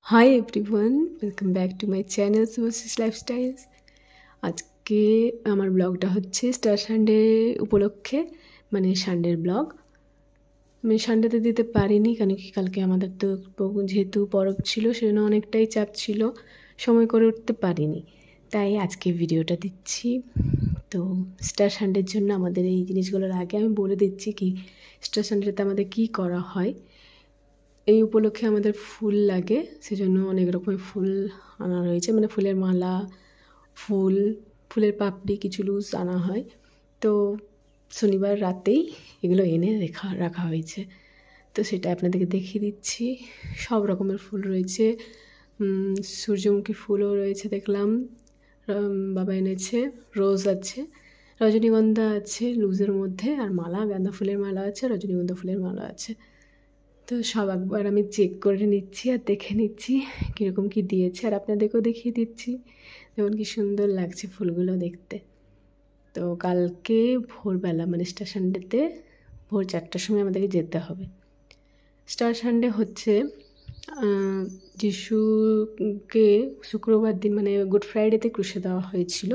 High everyone, welcome back to my channel Subhashis lifestyles. আজকে আমার ব্লগটা হচ্ছে স্টার সানডে উপলক্ষে, মানে সানডের ব্লগ। আমি সানডেতে দিতে পারিনি, কারণ কি কালকে আমাদের তো যেহেতু পরব ছিল সেজন্য অনেকটাই চাপ ছিল, সময় করে উঠতে পারিনি, তাই আজকে ভিডিওটা দিচ্ছি। তো স্টার সানডের জন্য আমাদের এই জিনিসগুলোর আগে আমি বলে দিচ্ছি কি স্টার সানডেতে আমাদের কী করা হয়। এই উপলক্ষে আমাদের ফুল লাগে, সেজন্য অনেক রকমের ফুল আনা রয়েছে, মানে ফুলের মালা, ফুলের পাপড়ি, কিছু লুজ আনা হয়। তো শনিবার রাতেই এগুলো এনে রাখা হয়েছে, তো সেটা আপনাদেরকে দেখিয়ে দিচ্ছি। সব রকমের ফুল রয়েছে, সূর্যমুখী ফুলও রয়েছে দেখলাম, বাবা এনেছে। রোজ আছে, রজনীগন্ধা আছে লুজের মধ্যে, আর মালা গাঁদা ফুলের মালা আছে, রজনীগন্ধা ফুলের মালা আছে। তো সব একবার আমি চেক করে নিচ্ছি আর দেখে নিচ্ছি কীরকম কী দিয়েছে, আর আপনাদেরকেও দেখিয়ে দিচ্ছি যেমন কি সুন্দর লাগছে ফুলগুলো দেখতে। তো কালকে ভোরবেলা, মানে স্টার সানডেতে ভোর 4টার সময় আমাদেরকে যেতে হবে। স্টার সানডে হচ্ছে যিশুকে শুক্রবার দিন, মানে গুড ফ্রাইডেতে ক্রুশে দেওয়া হয়েছিল,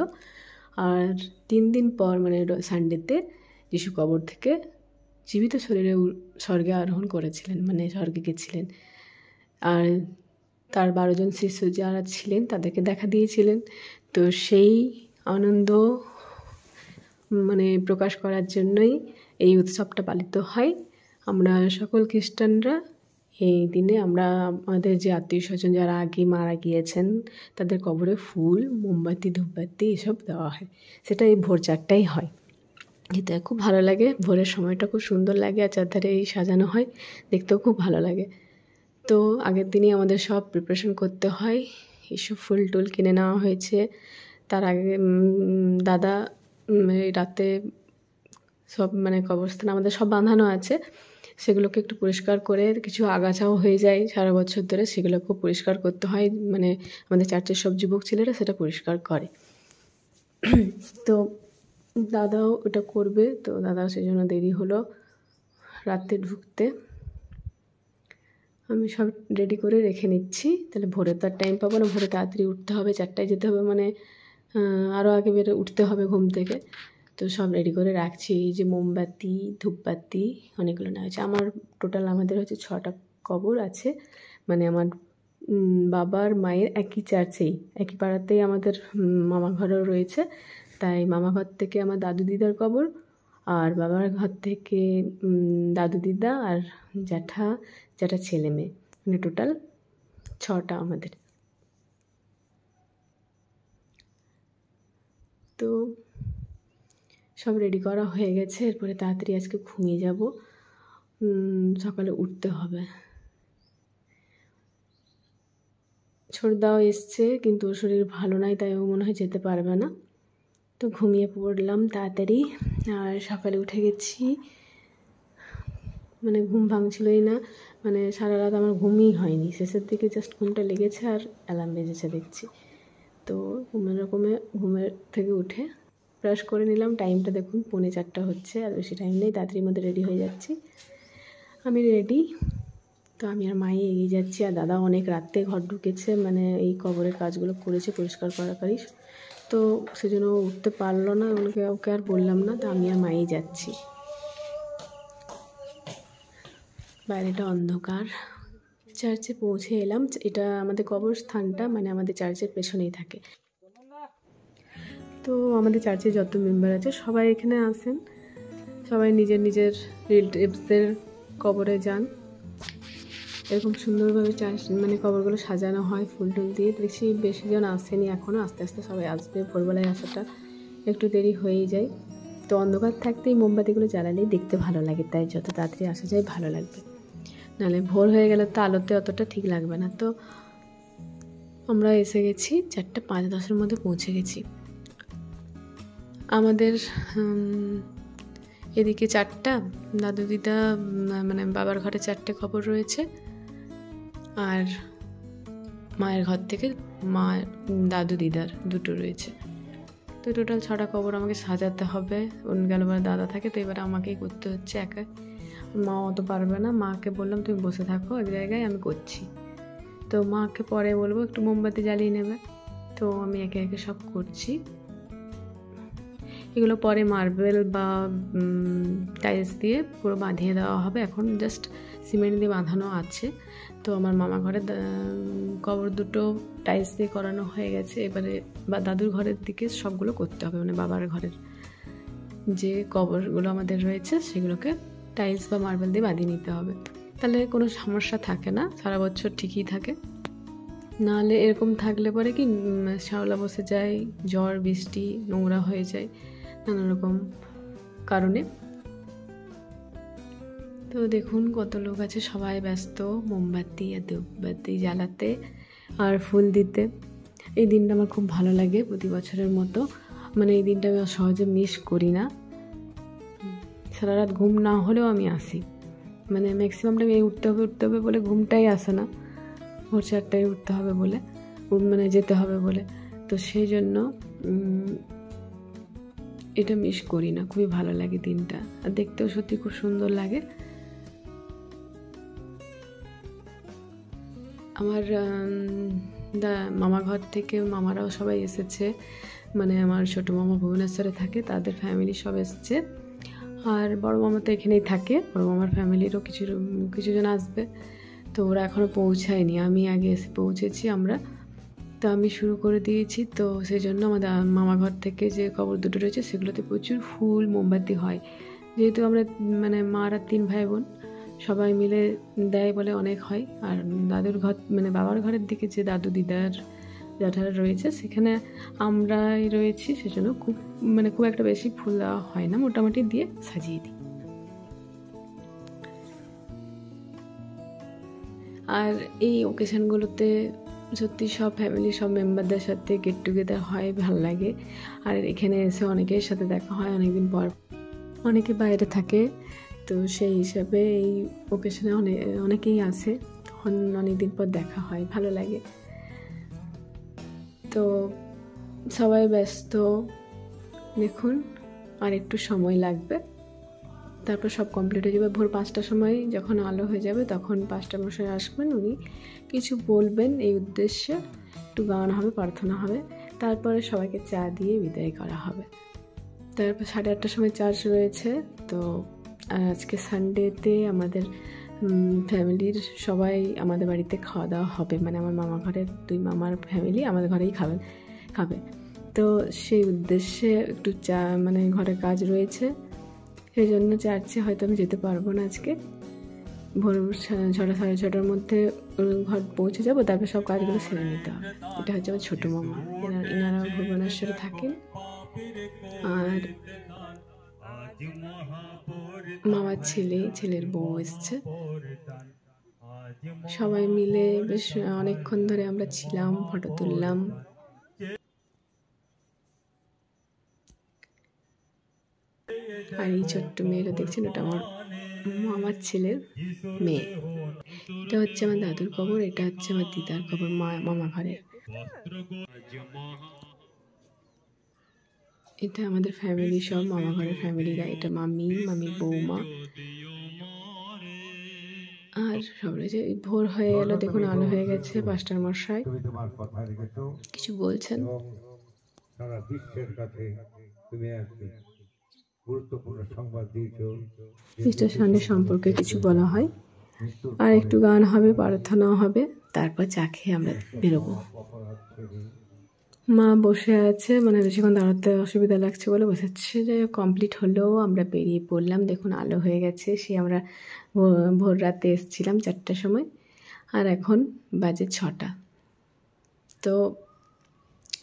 আর 3 দিন পর মানে সানডেতে যিশু কবর থেকে জীবিত শরীরে স্বর্গে আরোহণ করেছিলেন, মানে স্বর্গে গেছিলেন। আর তার 12 জন শিষ্য যারা ছিলেন তাদেরকে দেখা দিয়েছিলেন। তো সেই আনন্দ মানে প্রকাশ করার জন্যই এই উৎসবটা পালিত হয়। আমরা সকল খ্রিস্টানরা এই দিনে আমরা আমাদের যে আত্মীয় স্বজন যারা আগে মারা গিয়েছেন তাদের কবরে ফুল, মোমবাতি, ধূপবাতি এসব দেওয়া হয়। সেটা এই ভোর 4টায় হয়, যেতে খুব ভালো লাগে। ভোরের সময়টা খুব সুন্দর লাগে, আর চারধারে এই সাজানো হয়, দেখতেও খুব ভালো লাগে। তো আগের দিনই আমাদের সব প্রিপারেশন করতে হয়, এইসব ফুল টুল কিনে নেওয়া হয়েছে। তার আগে দাদা রাতে সব মানে কবরস্থান আমাদের সব বাঁধানো আছে, সেগুলোকে একটু পরিষ্কার করে, কিছু আগাছাও হয়ে যায় সারা বছর ধরে, সেগুলোকেও পরিষ্কার করতে হয়। মানে আমাদের চার্চের সব যুবক ছেলেরা সেটা পরিষ্কার করে। তো দাদাও ওটা করবে, তো দাদা সেই জন্য দেরি হলো রাতে ঢুকতে। আমি সব রেডি করে রেখে নিচ্ছি, তাহলে ভোরে তো আর টাইম পাবো না, ভোরে তাড়াতাড়ি উঠতে হবে, 4টায় যেতে হবে, মানে আরও আগে বেরো উঠতে হবে ঘুম থেকে। তো সব রেডি করে রাখছি। এই যে মোমবাতি, ধূপবাতি অনেকগুলো নেওয়া হয়েছে। আমাদের হচ্ছে 6টা কবর আছে, মানে আমার বাবার মায়ের একই চার্চেই, একই পাড়াতেই আমাদের মামা ঘরও রয়েছে, তাই মামা ঘর থেকে আমার দাদু দিদার কবর, আর বাবার ঘর থেকে দাদু দিদা আর জ্যাঠা ছেলে মেয়ে, মানে টোটাল 6টা আমাদের। তো সব রেডি করা হয়ে গেছে, এরপরে তাড়াতাড়ি আজকে ঘুমিয়ে যাব, সকালে উঠতে হবে। ছোটদাও এসছে, কিন্তু ওর শরীর ভালো নাই, তাই ও মনে হয় যেতে পারবে না। তো ঘুমিয়ে পড়লাম তাড়াতাড়ি, আর সকালে উঠে গেছি, মানে ঘুম ভাঙছিলই না, মানে সারা রাত আমার ঘুমই হয়নি, শেষের দিকে জাস্ট ঘুমটা লেগেছে আর অ্যালার্ম বেজেছে দেখছি। তো ঘুমের থেকে উঠে ব্রাশ করে নিলাম, টাইমটা দেখুন 3:45 হচ্ছে, আর বেশি টাইম নেই, তাড়াতাড়ির মধ্যে রেডি হয়ে যাচ্ছি। আমি রেডি, তো আমি আর মাই এগিয়ে যাচ্ছি, আর দাদা অনেক রাতে ঘর ঢুকেছে, মানে এই কবরের কাজগুলো করেছে, পরিষ্কার করি, তো সেজন্য উঠতে পারলো না, ওকে আর বললাম না, তো আমি আর মাই যাচ্ছি। বাইরেটা অন্ধকার, চার্চে পৌঁছে এলাম। এটা আমাদের কবরস্থানটা মানে আমাদের চার্চের পেছনেই থাকে। তো আমাদের চার্চে যত মেম্বার আছে সবাই এখানে আসেন, সবাই নিজের নিজের রিলেটিভসদের কবরে যান। এরকম সুন্দরভাবে চার্চ মানে কবরগুলো সাজানো হয় ফুল টুল দিয়ে। দেখছি বেশি জন আসেনি এখনও, আস্তে আস্তে সবাই আসবে, ভোরবেলায় আসাটা একটু দেরি হয়েই যায়। তো অন্ধকার থাকতেই মোমবাতিগুলো জ্বালালেই দেখতে ভালো লাগে, তাই যত তাড়াতাড়ি আসা যায় ভালো লাগবে, নাহলে ভোর হয়ে গেলে তো আলোতে অতটা ঠিক লাগবে না। তো আমরা এসে গেছি, 4:05-10 মধ্যে পৌঁছে গেছি। আমাদের এদিকে 4টা, দাদু দিদা মানে বাবার ঘরে 4টে কবর রয়েছে, আর মায়ের ঘর থেকে দাদু দিদার 2টো রয়েছে। তো টোটাল 6টা কবর আমাকে সাজাতে হবে। অন্য গেলবার দাদা থাকে, তো এবারে আমাকেই করতে হচ্ছে একা, মা অত পারবে না। মাকে বললাম তুমি বসে থাকো এক জায়গায়, আমি করছি। তো মাকে পরে বলবো একটু মোমবাতি জ্বালিয়ে নেবে। তো আমি একে একে সব করছি। এগুলো পরে মার্বেল বা টাইলস দিয়ে পুরো বাঁধিয়ে দেওয়া হবে। এখন জাস্ট সিমেন্ট দিয়ে বাঁধানো আছে। তো আমার মামা ঘরের কবর দুটো টাইলস দিয়ে করানো হয়ে গেছে। এবারে বা দাদুর ঘরের দিকে সবগুলো করতে হবে, মানে বাবার ঘরের যে কবরগুলো আমাদের রয়েছে সেগুলোকে টাইলস বা মার্বেল দিয়ে বাঁধিয়ে নিতে হবে। তাহলে কোনো সমস্যা থাকে না, সারা বছর ঠিকই থাকে। নাহলে এরকম থাকলে পরে কি শ্যাওলা বসে যায়, ঝড় বৃষ্টি নোংরা হয়ে যায় নানা রকম কারণে। তো দেখুন কত লোক আছে, সবাই ব্যস্ত মোমবাতি আর ধূপবাতি জ্বালাতে আর ফুল দিতে। এই দিনটা আমার খুব ভালো লাগে প্রতি বছরের মতো। মানে এই দিনটা আমি সহজে মিস করি না। সারা রাত ঘুম না হলেও আমি আসি, মানে ম্যাক্সিমাম টাইম এই উঠতে হবে বলে ঘুমটাই আসে না। ভোর 4টায় উঠতে হবে বলে, মানে যেতে হবে বলে। তো সেই জন্য এটা মিস করি না, খুবই ভালো লাগে দিনটা। আর দেখতেও সত্যি খুব সুন্দর লাগে। আমার মামা ঘর থেকে মামারাও সবাই এসেছে, মানে আমার ছোটো মামা ভুবনেশ্বরে থাকে, তাদের ফ্যামিলি সব এসছে। আর বড় মামা তো এখানেই থাকে, বড় মামার ফ্যামিলিরও কিছুজন আসবে। তো ওরা এখনও পৌঁছায়নি, আমি আগে এসে পৌঁছেছি আমরা। তো আমি শুরু করে দিয়েছি। তো সেই জন্য আমাদের মামা ঘর থেকে যে কবর দুটো রয়েছে সেগুলোতে প্রচুর ফুল মোমবাতি হয়। যেহেতু আমরা মানে মার আর 3 ভাই বোন সবাই মিলে দেয় বলে অনেক হয়। আর দাদুর ঘর মানে বাবার ঘরের দিকে যে দাদু দিদার জ্যাঠারা রয়েছে সেখানে আমরাই রয়েছি, সেজন্য খুব একটা বেশি ফুল দেওয়া হয় না, মোটামুটি দিয়ে সাজিয়ে দিই। আর এই ওকেশনগুলোতে সত্যি সব ফ্যামিলি সব মেম্বারদের সাথে গেট টুগেদার হয়, ভালো লাগে। আর এখানে এসে অনেকের সাথে দেখা হয় অনেকদিন পর, অনেকে বাইরে থাকে। তো সেই হিসাবে এই ওকেশনে অনেকেই আসে, তখন অনেকদিন পর দেখা হয়, ভালো লাগে। তো সবাই ব্যস্ত, দেখুন আর একটু সময় লাগবে, তারপর সব কমপ্লিট হয়ে যাবে। ভোর 5টার সময় যখন আলো হয়ে যাবে তখন মাস্টারমশাই আসবেন, উনি কিছু বলবেন এই উদ্দেশ্যে, একটু গান হবে, প্রার্থনা হবে, তারপরে সবাইকে চা দিয়ে বিদায় করা হবে। তারপর 8:30টার সময় চার্জ রয়েছে। তো আজকে সানডেতে আমাদের ফ্যামিলির সবাই আমাদের বাড়িতে খাওয়া দাওয়া হবে, মানে আমার মামা ঘরের 2 মামার ফ্যামিলি আমাদের ঘরেই খাবে। তো সেই উদ্দেশ্যে একটু চা মানে ঘরে কাজ রয়েছে, সেই জন্য চার্চে হয়তো আমি যেতে পারবো না আজকে। ভোর 6টা 6:30টার মধ্যে ঘর পৌঁছে যাবো, তারপর সব কাজগুলো সেরে নিতে হবে। এটা হচ্ছে আমার ছোটো মামা, এনারা ভুবনেশ্বরে থাকেন। আর মামার ছেলের বউ এসছে, সবাই মিলে বেশ অনেকক্ষণ ধরে আমরা ছিলাম, ফটো তুললাম। আর এই ছোট্ট মেয়েটা দেখছেন, ওটা আমার ছেলের মেয়ে। এটা হচ্ছে আমার দাদুর কবর, এটা হচ্ছে আমার দিদার কবর মামা ঘরের। এটা আমাদের ফ্যামিলি, সব মামা ঘরের ফ্যামিলিরা। এটা মামির বৌমা আর সব রয়েছে। ভোর হয়ে গেল, দেখুন আলো হয়ে গেছে। মাস্টার মশাই কিছু বলছেন। সারা বিশ্বের কাছে তুমি একটি গুরুত্বপূর্ণ সংবাদ দিয়েছো, মিস্টার সানডে সম্পর্কে কিছু বলা হয়, আর একটু গান হবে, প্রার্থনা হবে, তারপর চা খেয়ে আমরা বেরোবো। মা বসে আছে, মানে বেশিক্ষণ দাঁড়াতে অসুবিধা লাগছে বলে বসেছে। যাই হোক কমপ্লিট হলেও আমরা বেরিয়ে পড়লাম। দেখুন আলো হয়ে গেছে, আমরা ভোর রাতে এসেছিলাম 4টার সময়, আর এখন বাজে 6টা। তো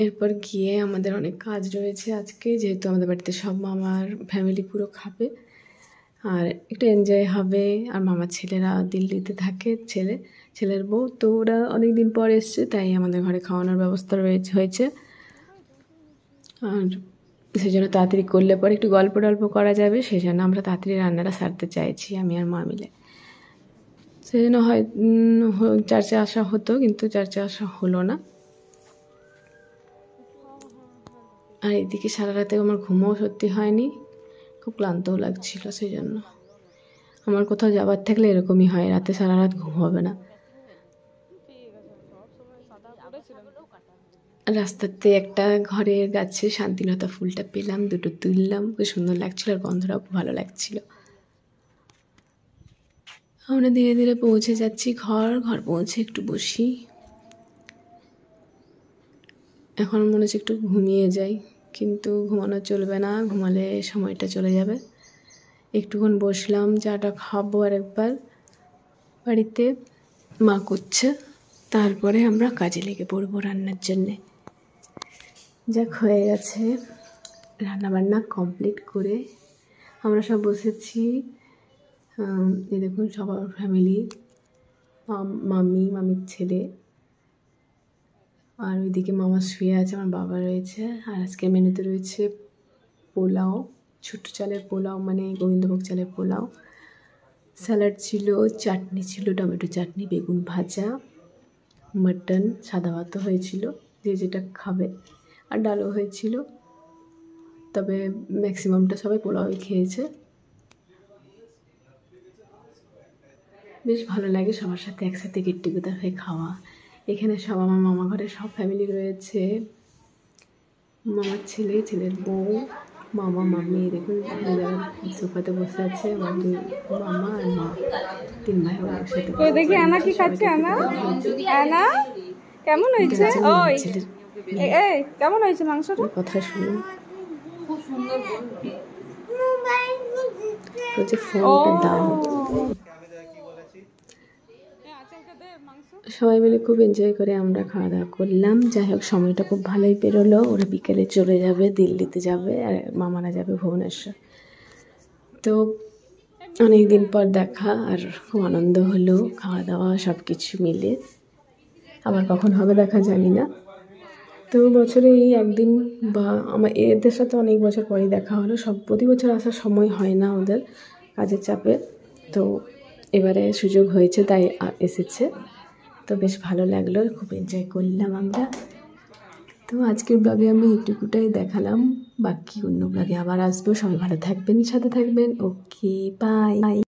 এরপর গিয়ে আমাদের অনেক কাজ রয়েছে আজকে, যেহেতু আমাদের বাড়িতে সব মামার ফ্যামিলি পুরো খাবে, আর একটু এনজয় হবে। আর মামার ছেলেরা দিল্লিতে থাকে, ছেলের বউ, তো ওরা অনেক দিন পর এসছে, তাই আমাদের ঘরে খাওয়ানোর ব্যবস্থা হয়েছে। আর সেই জন্য তাড়াতাড়ি করলে পরে একটু গল্প টল্প করা যাবে, সেই জন্য আমরা তাড়াতাড়ি রান্নাটা সারতে চাইছি, আমি আর মা মিলে। সেই জন্য হয় চার্চে আসা হতো, কিন্তু চার্চে আসা হলো না। আর এদিকে সারা রাতে আমার ঘুমও সত্যি হয়নি, খুব ক্লান্তও লাগছিল। সেই জন্য আমার কোথাও যাবার থাকলে এরকমই হয়, রাতে সারা রাত ঘুম হবে না। রাস্তাতে একটা ঘরের গাছে শান্তিলতা ফুলটা পেলাম, দুটো তুললাম, খুব সুন্দর লাগছিল আর গন্ধটাও খুব ভালো লাগছিল। আমরা ধীরে ধীরে পৌঁছে যাচ্ছি ঘর পৌঁছে একটু বসি। এখন মনে হচ্ছে একটু ঘুমিয়ে যাই, কিন্তু ঘুমানো চলবে না, ঘুমালে সময়টা চলে যাবে। একটুক্ষণ বসলাম, চাটা খাবো আর একবার, বাড়িতে মা করছে, তারপরে আমরা কাজে লেগে পড়বো রান্নার জন্যে। যাক, হয়ে গেছে রান্নাবান্না কমপ্লিট করে আমরা সব বসেছি। এই দেখুন সবার ফ্যামিলি, মামির ছেলে, আর ওইদিকে মামা শুয়ে আছে, আমার বাবা রয়েছে। আর আজকে মেনুতে রয়েছে পোলাও, ছোটো চালের পোলাও, মানে গোবিন্দভোগ চালের পোলাও, স্যালাড ছিল, চাটনি ছিল, টমেটো চাটনি, বেগুন ভাজা, মাটন, সাদা ভাতও হয়েছিল, যে যেটা খাবে, আর ডালও হয়েছিল। তবে ম্যাক্সিমামটা সবাই পোলাওই খেয়েছে। বেশ ভালো লাগে সবার সাথে একসাথে গেট টুগেদার হয়ে খাওয়া। এখানে সব আমার মামা ঘরে সব ফ্যামিলি রয়েছে, মামার ছেলে, ছেলের বউ, মামা, মামি। দেখুন সোফাতে বসে আছে আমার দুই মামা আর মা, 3 ভাই বোন একসাথে। দেখি আনা কি খাচ্ছে। আনা, আনা কেমন হয়েছে? ওই এই কেমন হয়েছে মাংসটা? কথা শুনুন, খুব সুন্দর বলছে ফোনটা দাও। সবাই মিলে খুব এনজয় করে আমরা খাওয়া দাওয়া করলাম। যাই হোক, সময়টা খুব ভালোই পেরোলো। ওরা বিকেলে চলে যাবে, দিল্লিতে যাবে, আর মামারা যাবে ভুবনেশ্বর। তো অনেক দিন পর দেখা, আর খুব আনন্দ হলো, খাওয়া দাওয়া সব কিছু মিলে। আবার কখন হবে দেখা জানি না। তো বছরে এই একদিন, বা আমার এদের সাথে অনেক বছর পরেই দেখা হলো। প্রতি বছর আসার সময় হয় না ওদের কাজের চাপে, তো এবারে সুযোগ হয়েছে তাই এসেছে। তো বেশ ভালো লাগলো, খুব এনজয় করলাম আমরা। তো আজকের ব্লগে আমি এইটুকুটাই দেখালাম, বাকি অন্য ব্লগে আবার আসবো। সবাই ভালো থাকবেন, সাথে থাকবেন। ওকে, বাই।